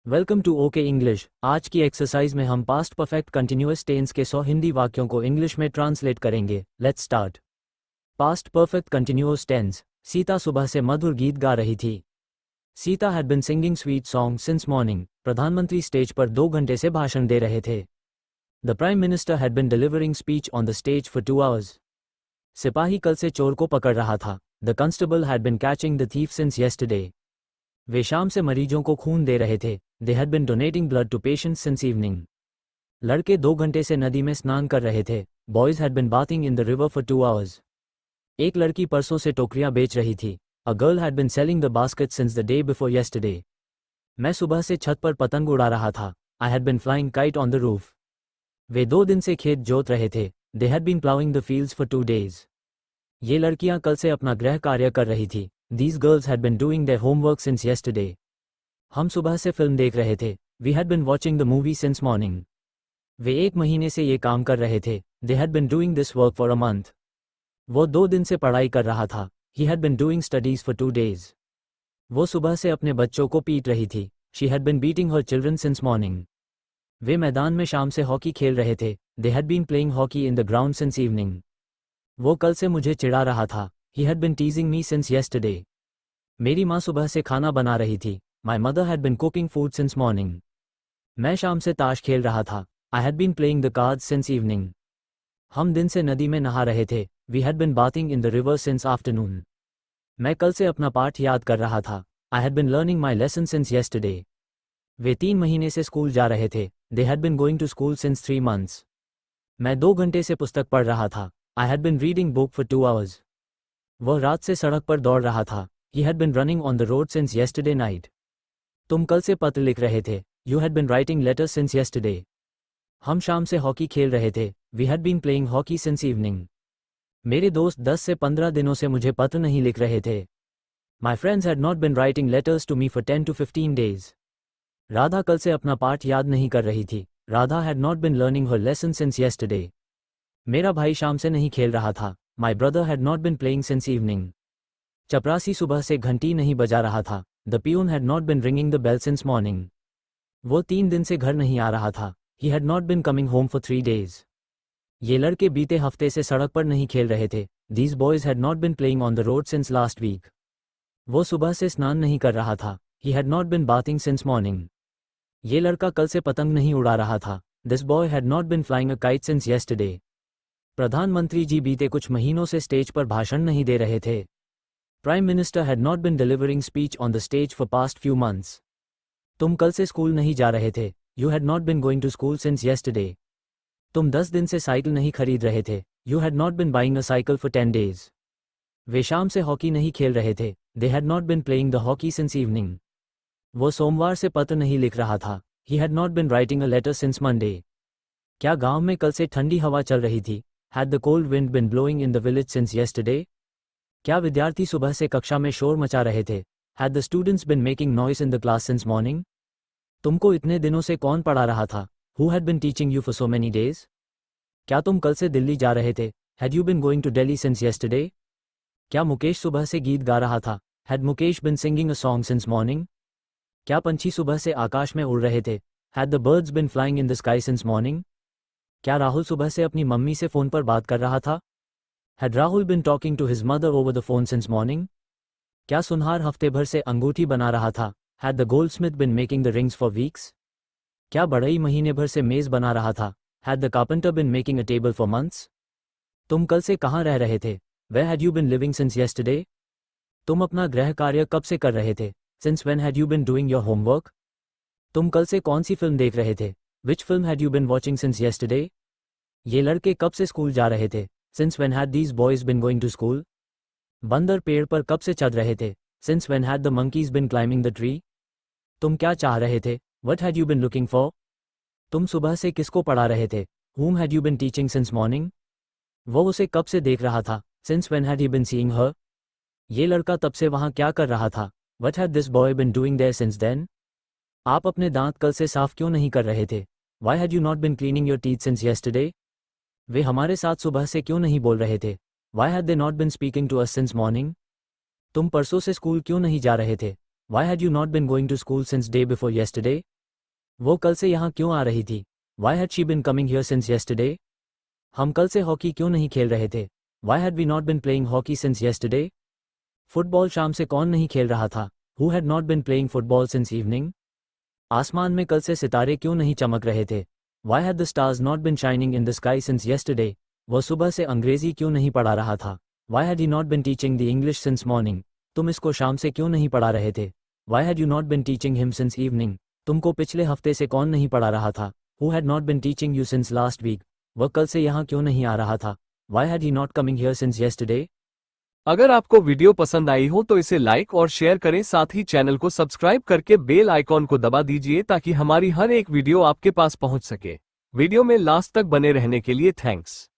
Welcome to okay English. आज की exercise में हम पास्ट परफेक्ट कंटिन्यूअस टेंस के 100 हिंदी वाक्यों को इंग्लिश में ट्रांसलेट करेंगे। Let's start. Past perfect continuous tense. Sita सुबह से मधुर गीत गा रही थी। Sita had been singing sweet song since morning. प्रधानमंत्री स्टेज पर 2 घंटे से भाषण दे रहे थे। The prime minister had been delivering speech on the stage for 2 hours. सिपाही कल से चोर को पकड़ रहा था। The constable had been catching the thief since yesterday. वे शाम से मरीजों को खून दे रहे थे। They had been donating blood to patients since evening. लड़के 2 घंटे से नदी में स्नान कर रहे थे। Boys had been bathing in the river for 2 hours. एक लड़की परसों से टोकरियां बेच रही थी। A girl had been selling the basket since the day before yesterday. मैं सुबह से छत पर पतंग उड़ा रहा था। I had been flying kite on the roof. वे 2 दिन से खेत जोत रहे थे। They had been ploughing the fields for 2 days. ये लड़कियां कल से अपना गृह कार्य कर रही थी। These girls had been doing their homework since yesterday. हम सुबह से फिल्म देख रहे थे। We had been watching the movie since morning. वे 1 महीने से ये काम कर रहे थे। They had been doing this work for a month. वो 2 दिन से पढ़ाई कर रहा था। He had been doing studies for 2 days. वो सुबह से अपने बच्चों को पीट रही थी। She had been beating her children since morning. वे मैदान में शाम से हॉकी खेल रहे थे। They had been playing hockey in the ground since evening. वो कल से मुझे चिढ़ा रहा था। He had been teasing me since yesterday. मेरी माँ सुबह से खाना बना रही थी। My mother had been cooking food since morning. मैं शाम से ताश खेल रहा था। I had been playing the cards since evening. हम दिन से नदी में नहा रहे थे। We had been bathing in the river since afternoon. मैं कल से अपना पाठ याद कर रहा था। I had been learning my lesson since yesterday. वे 3 महीने से स्कूल जा रहे थे। They had been going to school since 3 months. मैं 2 घंटे से पुस्तक पढ़ रहा था। I had been reading book for 2 hours. वह रात से सड़क पर दौड़ रहा था। He had been running on the road since yesterday night. तुम कल से पत्र लिख रहे थे। You had been writing letters since yesterday. हम शाम से हॉकी खेल रहे थे। We had been playing hockey since evening. मेरे दोस्त 10 से 15 दिनों से मुझे पत्र नहीं लिख रहे थे। My friends had not been writing letters to me for 10 to 15 days. Radha कल से अपना पाठ याद नहीं कर रही थी। Radha had not been learning her lesson since yesterday. मेरा भाई शाम से नहीं खेल रहा था। My brother had not been playing since evening. चपरासी सुबह से घंटी नहीं बजा रहा था। The peon had not been ringing the bell since morning. वो 3 दिन से घर नहीं आ रहा था। He had not bin coming home for 3 days. ये लड़के बीते हफ्ते से सड़क पर नहीं खेल रहे थे। These boys had not been playing on the road since last week. वो सुबह से स्नान नहीं कर रहा था। He had not been bathing since morning. ये लड़का कल से पतंग नहीं उड़ा रहा था। This boy had not been flying a kite since yesterday. प्रधानमंत्री जी बीते कुछ महीनों से स्टेज पर भाषण नहीं दे रहे थे। Prime minister had not been delivering speech on the stage for past few months. तुम कल से स्कूल नहीं जा रहे थे। You had not been going to school since yesterday. तुम 10 दिन से साइकिल नहीं खरीद रहे थे। You had not been buying a cycle for 10 days. वे शाम से हॉकी नहीं खेल रहे थे। They had not been playing the hockey since evening. वो सोमवार से पत्र नहीं लिख रहा था। He had not been writing a letter since Monday. क्या गांव में कल से ठंडी हवा चल रही थी? Had the cold wind been blowing in the village since yesterday? क्या विद्यार्थी सुबह से कक्षा में शोर मचा रहे थे? Had the students been making noise in the class since morning? तुमको इतने दिनों से कौन पढ़ा रहा था? Who had been teaching you for so many days? क्या तुम कल से दिल्ली जा रहे थे? Had you been going to Delhi since yesterday? क्या मुकेश सुबह से गीत गा रहा था? Had Mukesh been singing a song since morning? क्या पंछी सुबह से आकाश में उड़ रहे थे? Had the birds been flying in the sky since morning? क्या राहुल सुबह से अपनी मम्मी से फ़ोन पर बात कर रहा था? Had Rahul been talking to his mother over the phone since morning? क्या सुनहार हफ्ते भर से अंगूठी बना रहा था? Had the goldsmith been making the rings for weeks? क्या बढ़ई महीने भर से मेज बना रहा था? Had the carpenter been making a table for months? तुम कल से कहाँ रह रहे थे? Where had you been living since yesterday? तुम अपना गृह कार्य कब से कर रहे थे? Since when had you been doing your homework? तुम कल से कौन सी फिल्म देख रहे थे? Which film had you been watching since yesterday? ये लड़के कब से स्कूल जा रहे थे? Since when had these boys been going to school? बंदर पेड़ पर कब से चढ़ रहे थे? Since when had the monkeys been climbing the tree? तुम क्या चाह रहे थे? What had you been looking for? तुम सुबह से किसको पढ़ा रहे थे? Whom had you been teaching since morning? वो उसे कब से देख रहा था? Since when had he been seeing her? ये लड़का तब से वहाँ क्या कर रहा था? What had this boy been doing there since then? आप अपने दांत कल से साफ क्यों नहीं कर रहे थे? Why had you not been cleaning your teeth since yesterday? वे हमारे साथ सुबह से क्यों नहीं बोल रहे थे? Why had they not been speaking to us since morning? तुम परसों से स्कूल क्यों नहीं जा रहे थे? Why had you not been going to school since day before yesterday? वो कल से यहाँ क्यों आ रही थी? Why had she been coming here since yesterday? हम कल से हॉकी क्यों नहीं खेल रहे थे? Why had we not been playing hockey since yesterday? Football शाम से कौन नहीं खेल रहा था? Who had not been playing football since evening? आसमान में कल से सितारे क्यों नहीं चमक रहे थे? Why had the stars not been shining in the sky since yesterday? वह सुबह से अंग्रेजी क्यों नहीं पढ़ा रहा था? Why had he not been teaching the English since morning? तुम इसको शाम से क्यों नहीं पढ़ा रहे थे? Why had you not been teaching him since evening? तुमको पिछले हफ्ते से कौन नहीं पढ़ा रहा था? Who had not been teaching you since last week? वह कल से यहाँ क्यों नहीं आ रहा था? Why had he not coming here since yesterday? अगर आपको वीडियो पसंद आई हो तो इसे लाइक और शेयर करें, साथ ही चैनल को सब्सक्राइब करके बेल आइकॉन को दबा दीजिए ताकि हमारी हर एक वीडियो आपके पास पहुंच सके। वीडियो में लास्ट तक बने रहने के लिए थैंक्स।